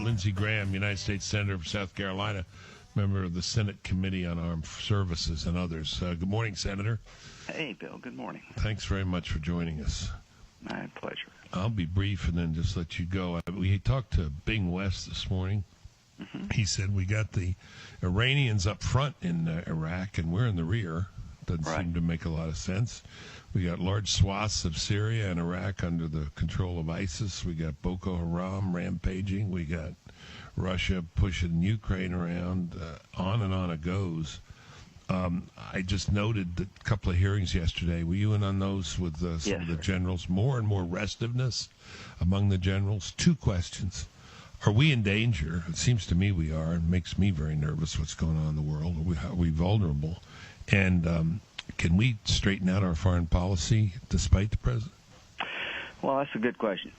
Lindsey Graham, United States Senator from South Carolina, member of the Senate Committee on Armed Services and others. Good morning, Senator. Hey, Bill. Good morning. Thanks very much for joining us. My pleasure. I'll be brief and then just let you go. We talked to Bing West this morning. Mm-hmm. He said we got the Iranians up front in Iraq and we're in the rear. Doesn't seem to make a lot of sense. We got large swaths of Syria and Iraq under the control of ISIS. We got Boko Haram rampaging. We got Russia pushing Ukraine around. On and on it goes. I just noted a couple of hearings yesterday. Were you in on those with some of the generals? More and more restiveness among the generals. Two questions. Are we in danger? It seems to me we are. It makes me very nervous what's going on in the world. Are we vulnerable? And can we straighten out our foreign policy despite the president? Well, that's a good question.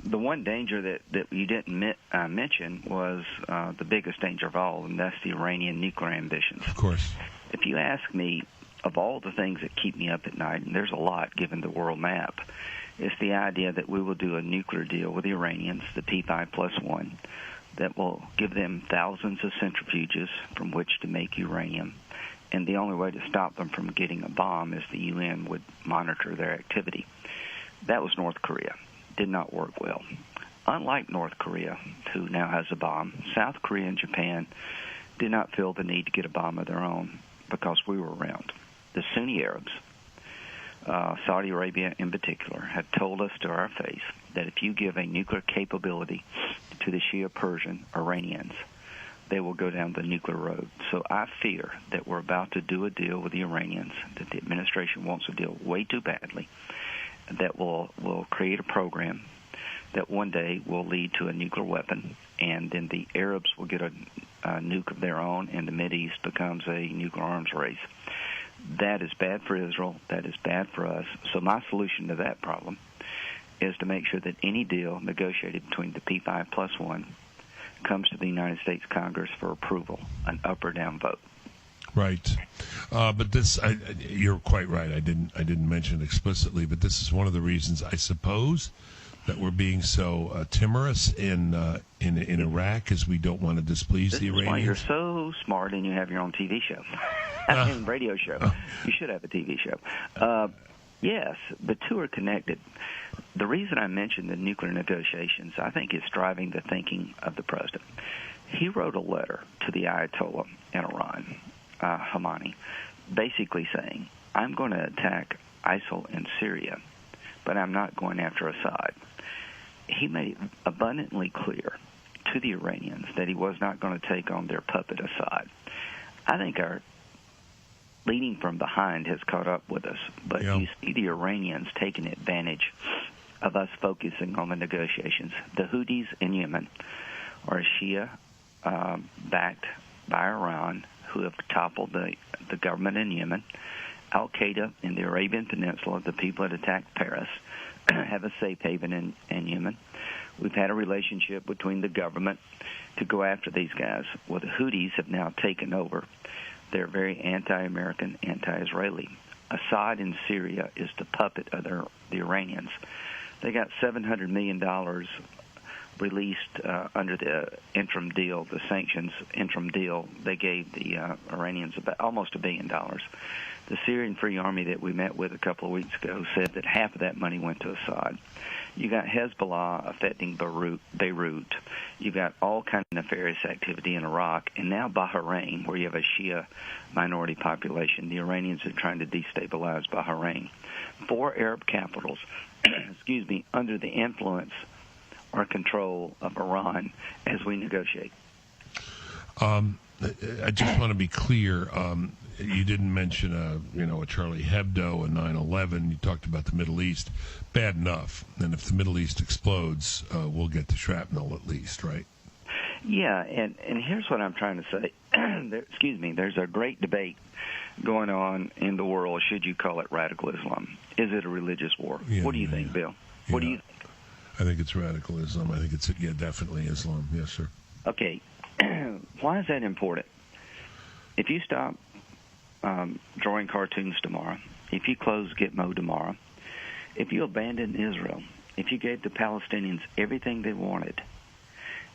The one danger that you didn't mention was the biggest danger of all, and that's the Iranian nuclear ambitions. Of course. If you ask me, of all the things that keep me up at night, and there's a lot given the world map, it's the idea that we will do a nuclear deal with the Iranians, the P5+1, that will give them thousands of centrifuges from which to make uranium. And the only way to stop them from getting a bomb is the UN would monitor their activity. That was North Korea. Did not work well. Unlike North Korea, who now has a bomb, South Korea and Japan did not feel the need to get a bomb of their own because we were around. The Sunni Arabs, Saudi Arabia in particular, had told us to our face that if you give a nuclear capability to the Shia Persian Iranians, they will go down the nuclear road. So I fear that we're about to do a deal with the Iranians, that the administration wants a deal way too badly, that will create a program that one day will lead to a nuclear weapon, and then the Arabs will get a nuke of their own, and the Mideast becomes a nuclear arms race. That is bad for Israel. That is bad for us. So my solution to that problem is to make sure that any deal negotiated between the P5+1 comes to the United States Congress for approval, an up or down vote. Right, but this, you're quite right. I didn't mention it explicitly, but this is one of the reasons, I suppose, that we're being so timorous in Iraq, is we don't want to displease the Iranians. Why you're so smart and you have your own TV show, radio show. You should have a TV show. Yes, the two are connected. The reason I mentioned the nuclear negotiations, I think, is driving the thinking of the president. He wrote a letter to the Ayatollah in Iran, Khamenei, basically saying, I'm going to attack ISIL in Syria, but I'm not going after Assad. He made it abundantly clear to the Iranians that he was not going to take on their puppet Assad. I think our leading from behind has caught up with us, but you see the Iranians taking advantage of us focusing on the negotiations. The Houthis in Yemen are Shia backed by Iran, who have toppled the government in Yemen. Al-Qaeda in the Arabian Peninsula, the people that attacked Paris, have a safe haven in Yemen. We've had a relationship between the government to go after these guys. Well, the Houthis have now taken over. They're very anti-American, anti-Israeli. Assad in Syria is the puppet of the Iranians. They got $700 million released under the interim deal, the sanctions interim deal. They gave the Iranians about almost $1 billion. The Syrian Free Army that we met with a couple of weeks ago said that half of that money went to Assad. You got Hezbollah affecting Beirut. You got all kind of nefarious activity in Iraq, and now Bahrain, where you have a Shia minority population. The Iranians are trying to destabilize Bahrain. 4 Arab capitals, under the influence or control of Iran as we negotiate. I just want to be clear. You didn't mention a Charlie Hebdo and 9/11. You talked about the Middle East. Bad enough. And if the Middle East explodes, we'll get the shrapnel at least, right? Yeah, and here's what I'm trying to say. There's a great debate going on in the world. Should you call it radical Islam? Is it a religious war? Yeah, what do you think, Bill? What do you think? I think it's radical Islam. I think it's, definitely Islam. Yes, sir. Okay. Why is that important? If you stop drawing cartoons tomorrow, if you close Gitmo tomorrow, if you abandon Israel, if you gave the Palestinians everything they wanted,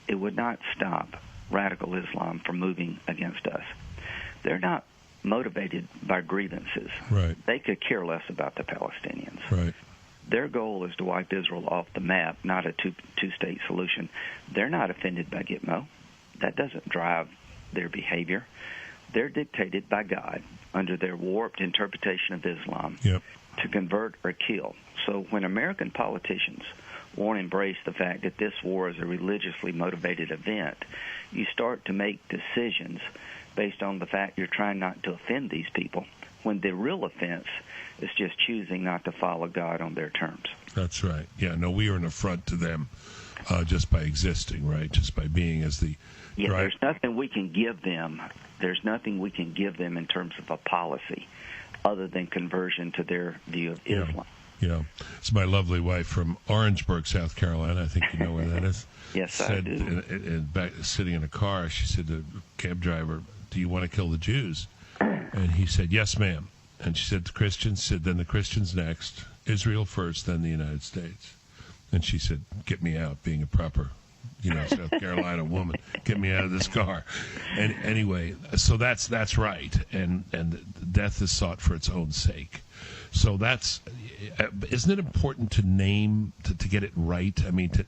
it would not stop radical Islam from moving against us. They're not motivated by grievances. Right. They could care less about the Palestinians. Right. Their goal is to wipe Israel off the map, not a two-state solution. They're not offended by Gitmo. That doesn't drive their behavior. They're dictated by God under their warped interpretation of Islam to convert or kill. So when American politicians won't embrace the fact that this war is a religiously motivated event, you start to make decisions based on the fact you're trying not to offend these people, when the real offense is just choosing not to follow God on their terms. That's right. Yeah, no, we are an affront to them just by existing, right? Just by being as the... Yeah, right? There's nothing we can give them. There's nothing we can give them in terms of a policy other than conversion to their view of Islam. Yeah. It's my lovely wife from Orangeburg, South Carolina. I think you know where that is. Yes, said, I do. Back, sitting in a car, she said to the cab driver, "Do you want to kill the Jews?" And he said, "Yes, ma'am." And she said, "The Christians?" Said, "Then the Christians next. Israel first, then the United States." And she said, "Get me out," being a proper, South Carolina woman. "Get me out of this car." And anyway, so that's right. And death is sought for its own sake. So isn't it important to name, to get it right? I mean, to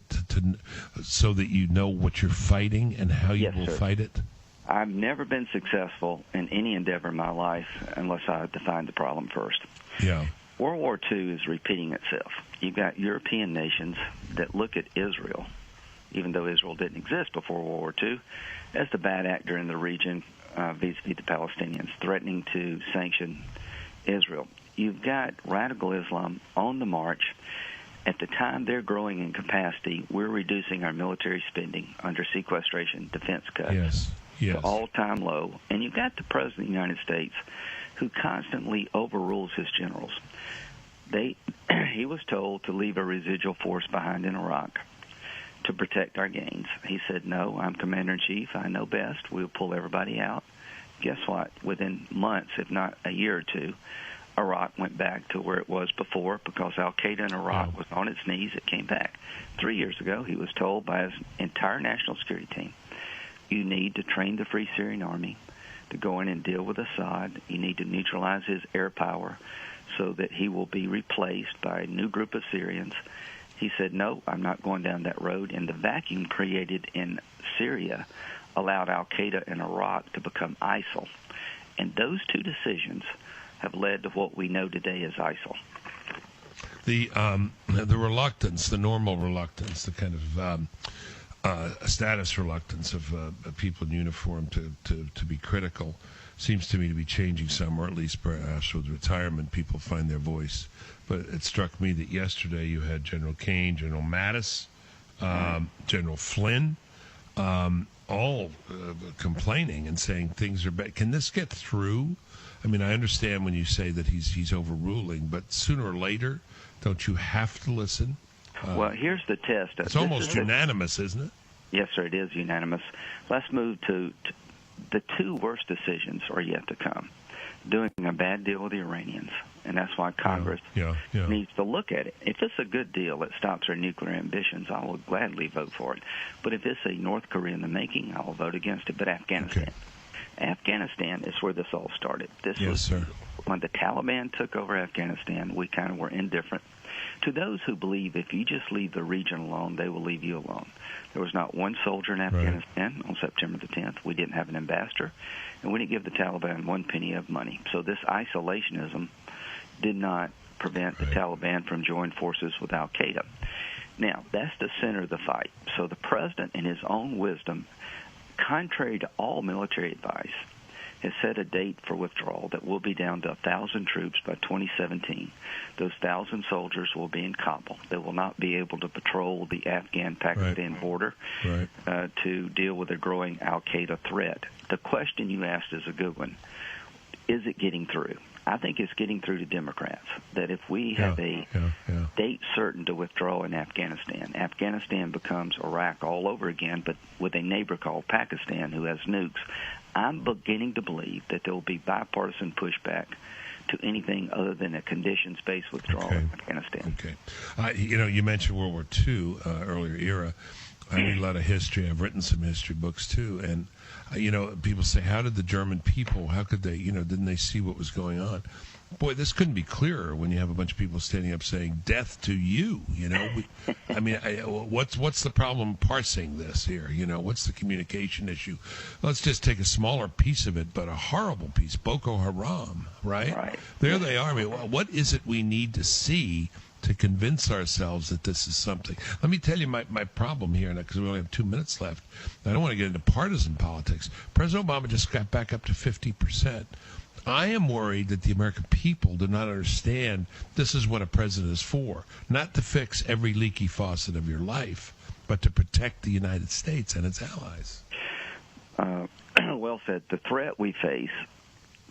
so that you know what you're fighting and how you will fight it? I've never been successful in any endeavor in my life unless I define the problem first. Yeah. World War II is repeating itself. You've got European nations that look at Israel, even though Israel didn't exist before World War II, as the bad actor in the region vis-a-vis the Palestinians, threatening to sanction Israel. You've got radical Islam on the march. At the time they're growing in capacity, we're reducing our military spending under sequestration defense cuts. Yes. To all-time low. And you've got the President of the United States who constantly overrules his generals. He was told to leave a residual force behind in Iraq to protect our gains. He said, "No, I'm Commander-in-Chief. I know best. We'll pull everybody out." Guess what? Within months, if not a year or two, Iraq went back to where it was before because al-Qaeda in Iraq was on its knees. It came back. 3 years ago, he was told by his entire national security team, "You need to train the Free Syrian Army to go in and deal with Assad. You need to neutralize his air power so that he will be replaced by a new group of Syrians." He said, "No, I'm not going down that road." And the vacuum created in Syria allowed al-Qaeda in Iraq to become ISIL. And those two decisions have led to what we know today as ISIL. The reluctance, the normal reluctance, the kind of status reluctance of people in uniform to be critical seems to me to be changing some, or at least perhaps with retirement, people find their voice. But it struck me that yesterday you had General Kane, General Mattis, General Flynn, all complaining and saying things are bad. Can this get through? I mean, I understand when you say that he's overruling, but sooner or later, don't you have to listen? Well, here's the test. It's almost unanimous, isn't it? Yes, sir, it is unanimous. Let's move to the two worst decisions are yet to come. Doing a bad deal with the Iranians, and that's why Congress needs to look at it. If it's a good deal that stops our nuclear ambitions, I will gladly vote for it. But if it's a North Korea in the making, I will vote against it. But Afghanistan. Afghanistan is where this all started. When the Taliban took over Afghanistan, we kind of were indifferent. To those who believe if you just leave the region alone, they will leave you alone. There was not one soldier in Afghanistan on September the 10th. We didn't have an ambassador, and we didn't give the Taliban one penny of money. So this isolationism did not prevent the Taliban from joining forces with al-Qaeda. Now, that's the center of the fight. So the president, in his own wisdom, contrary to all military advice, has set a date for withdrawal that will be down to 1,000 troops by 2017. Those 1,000 soldiers will be in Kabul. They will not be able to patrol the Afghan-Pakistan border to deal with the growing al-Qaeda threat. The question you asked is a good one. Is it getting through? I think it's getting through to Democrats, that if we have a date certain to withdraw in Afghanistan, Afghanistan becomes Iraq all over again, but with a neighbor called Pakistan who has nukes. I'm beginning to believe that there will be bipartisan pushback to anything other than a conditions-based withdrawal in Afghanistan. Okay. You mentioned World War II, earlier era. I read a lot of history. I've written some history books too, and people say, "How did the German people? How could they? Didn't they see what was going on?" Boy, this couldn't be clearer when you have a bunch of people standing up saying "Death to you." What's the problem parsing this here? What's the communication issue? Let's just take a smaller piece of it, but a horrible piece. Boko Haram, right? Right. There they are. I mean, what is it we need to see to convince ourselves that this is something? Let me tell you my problem here, because we only have 2 minutes left. I don't want to get into partisan politics. President Obama just got back up to 50%. I am worried that the American people do not understand this is what a president is for, not to fix every leaky faucet of your life, but to protect the United States and its allies. Well said. The threat we face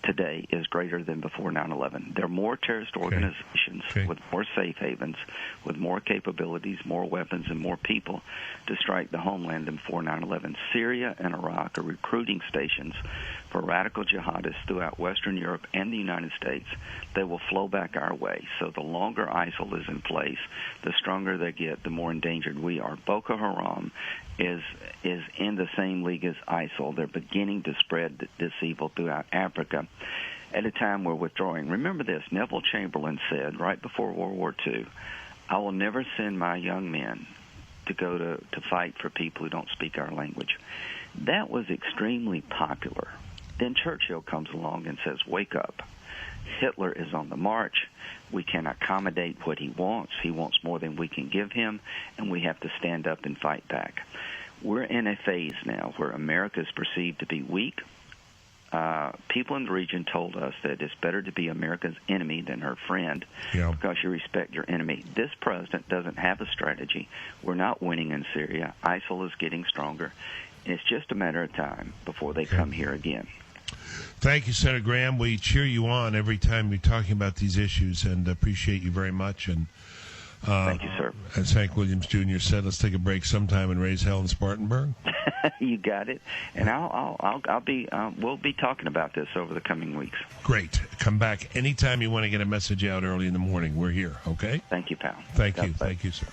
today is greater than before 9/11. There are more terrorist organizations with more safe havens, with more capabilities, more weapons, and more people to strike the homeland than before 9/11. Syria and Iraq are recruiting stations for radical jihadists throughout Western Europe and the United States. They will flow back our way. So the longer ISIL is in place, the stronger they get, the more endangered we are. Boko Haram is in the same league as ISIL. They're beginning to spread this evil throughout Africa at a time we're withdrawing. Remember this, Neville Chamberlain said right before World War II, "I will never send my young men to go to fight for people who don't speak our language." That was extremely popular. Then Churchill comes along and says, "Wake up. Hitler is on the march. We can accommodate what he wants. He wants more than we can give him, and we have to stand up and fight back." We're in a phase now where America is perceived to be weak. People in the region told us that it's better to be America's enemy than her friend because you respect your enemy. This president doesn't have a strategy. We're not winning in Syria. ISIL is getting stronger. It's just a matter of time before they come here again. Thank you, Senator Graham. We cheer you on every time you're talking about these issues, and appreciate you very much. And thank you, sir. As Hank Williams Jr. said, let's take a break sometime and raise hell in Spartanburg. You got it. And we'll be talking about this over the coming weeks. Great. Come back anytime you want to get a message out early in the morning. We're here. Okay. Thank you, pal. Thank you, sir.